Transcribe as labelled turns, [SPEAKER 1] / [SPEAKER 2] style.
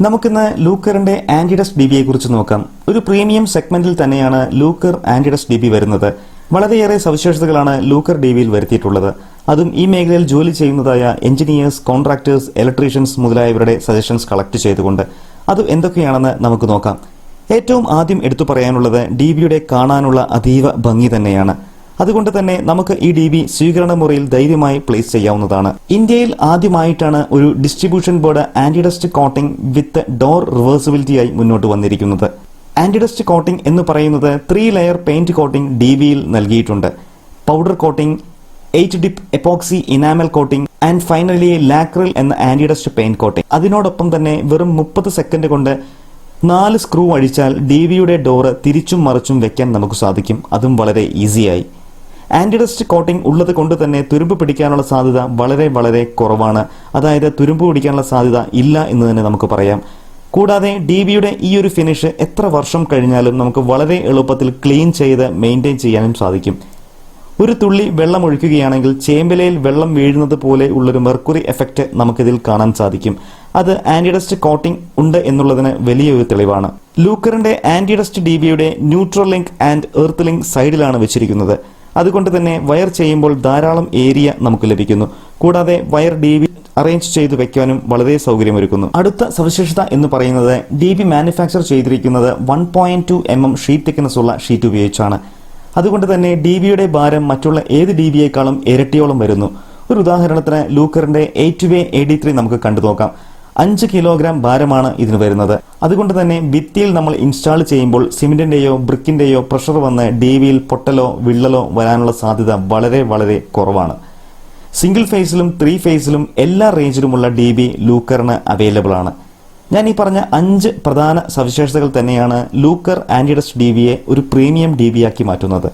[SPEAKER 1] നമുക്കിന്ന് ലൂക്കറിന്റെ ആന്റിഡസ്റ്റ് DB കുറിച്ച് നോക്കാം. ഒരു പ്രീമിയം സെഗ്മെന്റിൽ തന്നെയാണ് ലൂക്കർ ആന്റിഡസ്റ്റ് DB വരുന്നത്. വളരെയേറെ സവിശേഷതകളാണ് ലൂക്കർ DBയിൽ വരുത്തിയിട്ടുള്ളത്. അതും ഈ മേഖലയിൽ ജോലി ചെയ്യുന്നതായ എഞ്ചിനീയേഴ്സ്, കോൺട്രാക്ടേഴ്സ്, ഇലക്ട്രീഷ്യൻസ് മുതലായവരുടെ സജഷൻസ് കളക്ട് ചെയ്തുകൊണ്ട്. അത് എന്തൊക്കെയാണെന്ന് നമുക്ക് നോക്കാം. ഏറ്റവും ആദ്യം എടുത്തു പറയാനുള്ളത് DBയുടെ കാണാനുള്ള അതീവ ഭംഗി തന്നെയാണ്. അതുകൊണ്ട് തന്നെ നമുക്ക് ഈ DB സ്വീകരണ മുറിയിൽ ധൈര്യമായി പ്ലേസ് ചെയ്യാവുന്നതാണ്. ഇന്ത്യയിൽ ആദ്യമായിട്ടാണ് ഒരു ഡിസ്ട്രിബ്യൂഷൻ ബോർഡ് ആന്റിഡസ്റ്റ് കോട്ടിംഗ് വിത്ത് ഡോർ റിവേഴ്സിബിലിറ്റിയായി മുന്നോട്ട് വന്നിരിക്കുന്നത്. ആന്റിഡസ്റ്റ് കോട്ടിംഗ് എന്ന് പറയുന്നത് 3 ലെയർ പെയിന്റ് കോട്ടിംഗ് DBയിൽ നൽകിയിട്ടുണ്ട്. Powder coating, 8 dip epoxy enamel coating and finally ലാക്രിൽ എന്ന ആന്റിഡസ്റ്റ് പെയിന്റ് കോട്ടിംഗ്. അതിനോടൊപ്പം തന്നെ വെറും 30 സെക്കൻഡ് കൊണ്ട് 4 സ്ക്രൂ അഴിച്ചാൽ DBയുടെ ഡോറ് തിരിച്ചും മറിച്ചും വെക്കാൻ നമുക്ക് സാധിക്കും. അതും വളരെ ഈസിയായി. ആന്റിഡസ്റ്റ് കോട്ടിംഗ് ഉള്ളത് കൊണ്ട് തന്നെ തുരുമ്പ് പിടിക്കാനുള്ള സാധ്യത വളരെ കുറവാണ്. അതായത് തുരുമ്പ് പിടിക്കാനുള്ള സാധ്യത ഇല്ല എന്ന് തന്നെ നമുക്ക് പറയാം. കൂടാതെ DBയുടെ ഈ ഒരു ഫിനിഷ് എത്ര വർഷം കഴിഞ്ഞാലും നമുക്ക് വളരെ എളുപ്പത്തിൽ ക്ലീൻ ചെയ്ത് മെയിൻറ്റെയിൻ ചെയ്യാനും സാധിക്കും. ഒരു തുള്ളി വെള്ളം ഒഴിക്കുകയാണെങ്കിൽ ചേമ്പലയിൽ വെള്ളം വീഴുന്നത് പോലെ ഉള്ളൊരു മെർക്കുറി എഫക്റ്റ് നമുക്കിതിൽ കാണാൻ സാധിക്കും. അത് ആന്റിഡസ്റ്റ് കോട്ടിംഗ് ഉണ്ട് എന്നുള്ളതിന് വലിയൊരു തെളിവാണ്. ലൂക്കറിന്റെ ആന്റിഡസ്റ്റ് DBയുടെ neutral link and earth link സൈഡിലാണ് വെച്ചിരിക്കുന്നത്. അതുകൊണ്ട് തന്നെ വയർ ചെയ്യുമ്പോൾ ധാരാളം ഏരിയ നമുക്ക് ലഭിക്കുന്നു. കൂടാതെ വയർ DB അറേഞ്ച് ചെയ്തു വെക്കാനും വളരെ സൗകര്യമൊരുക്കുന്നു. അടുത്ത സവിശേഷത എന്ന് പറയുന്നത് DB മാനുഫാക്ചർ ചെയ്തിരിക്കുന്നത് 1.2 mm ഷീറ്റ് തിക്നെസ് ഉള്ള ഷീറ്റ് ഉപയോഗിച്ചാണ്. അതുകൊണ്ട് തന്നെ DBയുടെ ഭാരം മറ്റുള്ള ഏത് DBയേക്കാളും ഇരട്ടിയോളം വരുന്നു. ഒരു ഉദാഹരണത്തിന് ലൂക്കറിന്റെ 8-way AD3 നമുക്ക് കണ്ടു നോക്കാം. 5 കിലോഗ്രാം ഭാരമാണ് ഇതിന് വരുന്നത്. അതുകൊണ്ട് തന്നെ ഭിത്തിയിൽ നമ്മൾ ഇൻസ്റ്റാൾ ചെയ്യുമ്പോൾ സിമെന്റിന്റെയോ ബ്രിക്കിന്റെയോ പ്രഷർ വന്ന് DBയിൽ പൊട്ടലോ വിള്ളലോ വരാനുള്ള സാധ്യത വളരെ കുറവാണ്. സിംഗിൾ ഫേസിലും 3 ഫേസിലും എല്ലാ റേഞ്ചിലുമുള്ള DB ലൂക്കറിന് അവൈലബിൾ ആണ്. ഞാൻ ഈ പറഞ്ഞ 5 പ്രധാന സവിശേഷതകൾ തന്നെയാണ് ലൂക്കർ ആന്റിഡസ്റ്റ് DBയെ ഒരു പ്രീമിയം DB ആക്കി മാറ്റുന്നത്.